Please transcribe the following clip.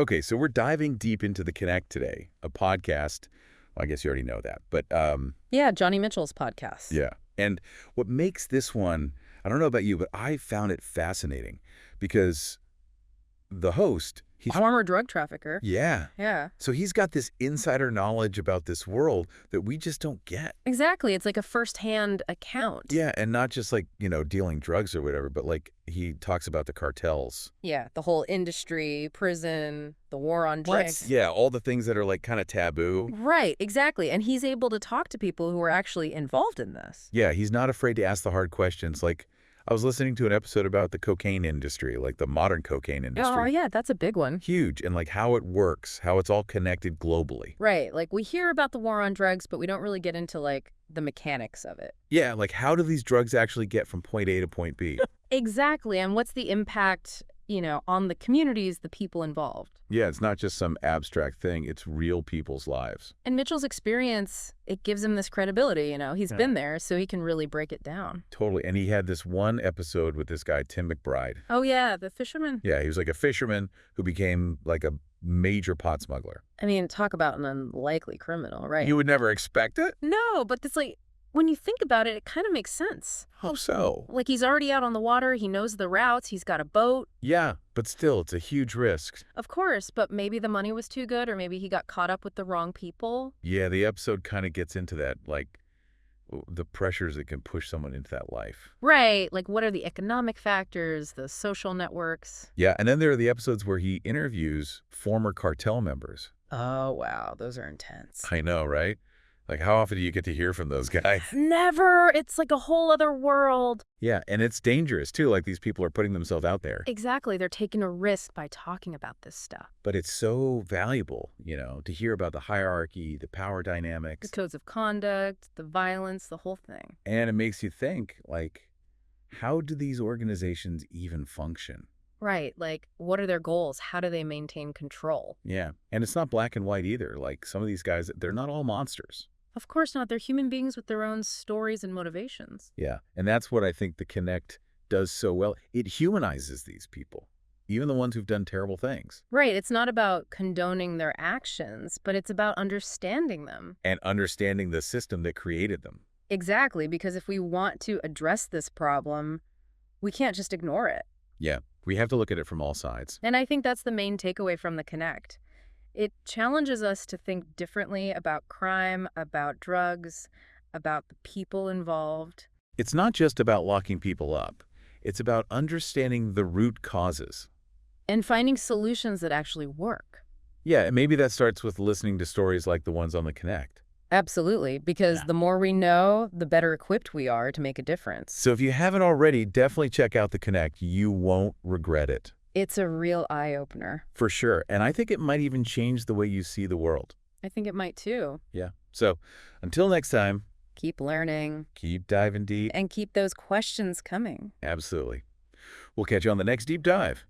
Okay, so we're diving deep into The Connect today, a podcast. Well, I guess you already know that, but Yeah, Johnny Mitchell's podcast. yeah. And what makes this one, I don't know about you, but I found it fascinating because the host, Former drug trafficker. yeah. Yeah. So he's got this insider knowledge about this world that we just don't get. Exactly. It's like a first-hand account. Yeah, and not just like, dealing drugs or whatever, but like he talks about the cartels. Yeah, the whole industry, prison, the war on drugs. Yeah, all the things that are like kind of taboo. Right, exactly. And he's able to talk to people who are actually involved in this. Yeah, he's not afraid to ask the hard questions. Like, I was listening to an episode about the cocaine industry, like the modern cocaine industry. Oh, yeah, that's a big one. Huge, and like how it works, how it's all connected globally. Right, like we hear about the war on drugs, but we don't really get into like the mechanics of it. Yeah, like how do these drugs actually get from point A to point B? Exactly, and what's the impact, on the communities, the people involved? Yeah, it's not just some abstract thing, it's real people's lives. And Mitchell's experience, it gives him this credibility, He's been there, so he can really break it down. Totally, and he had this one episode with this guy, Tim McBride. Oh, yeah, the fisherman. Yeah, he was like a fisherman who became like a major pot smuggler. I mean, talk about an unlikely criminal, right? You would never expect it? No, but it's like, when you think about it, it kind of makes sense. How so? Like, he's already out on the water, he knows the routes, he's got a boat. Yeah, but still, it's a huge risk. Of course, but maybe the money was too good, or maybe he got caught up with the wrong people. Yeah, the episode kind of gets into that, like, the pressures that can push someone into that life. Right, like what are the economic factors, the social networks? Yeah, and then there are the episodes where he interviews former cartel members. Oh, wow, those are intense. I know, right? Like, how often do you get to hear from those guys? Never! It's like a whole other world. Yeah, and it's dangerous, too. Like, these people are putting themselves out there. Exactly, they're taking a risk by talking about this stuff. But it's so valuable, to hear about the hierarchy, the power The dynamics. codes of conduct, the violence, the whole thing. And it makes you think, like, how do these organizations even function? Right, like what are their goals? How do they maintain control? Yeah, and it's not black and white either. Like, some of these guys, they're not all monsters. Of course not. They're human beings with their own stories and motivations. Yeah, and that's what I think The Connect does so well. It humanizes these people, even the ones who've done terrible things. Right, it's not about condoning their actions, but it's about understanding them. And understanding the system that created them. Exactly, because if we want to address this problem, we can't just ignore it. Yeah, we have to look at it from all sides. And I think that's the main takeaway from The Connect. It challenges us to think differently about crime, about drugs, about the people involved. It's not just about locking people up. It's about understanding the root causes. And finding solutions that actually work. Yeah, and maybe that starts with listening to stories like the ones on The Connect. Absolutely, because the more we know, the better equipped we are to make a difference. So if you haven't already, definitely check out The Connect. You won't regret it. It's a real eye-opener. For sure. And I think it might even change the way you see the world. I think it might too. Yeah. So until next time, Keep learning. keep diving deep. And keep those questions coming. Absolutely. We'll catch you on the next deep dive.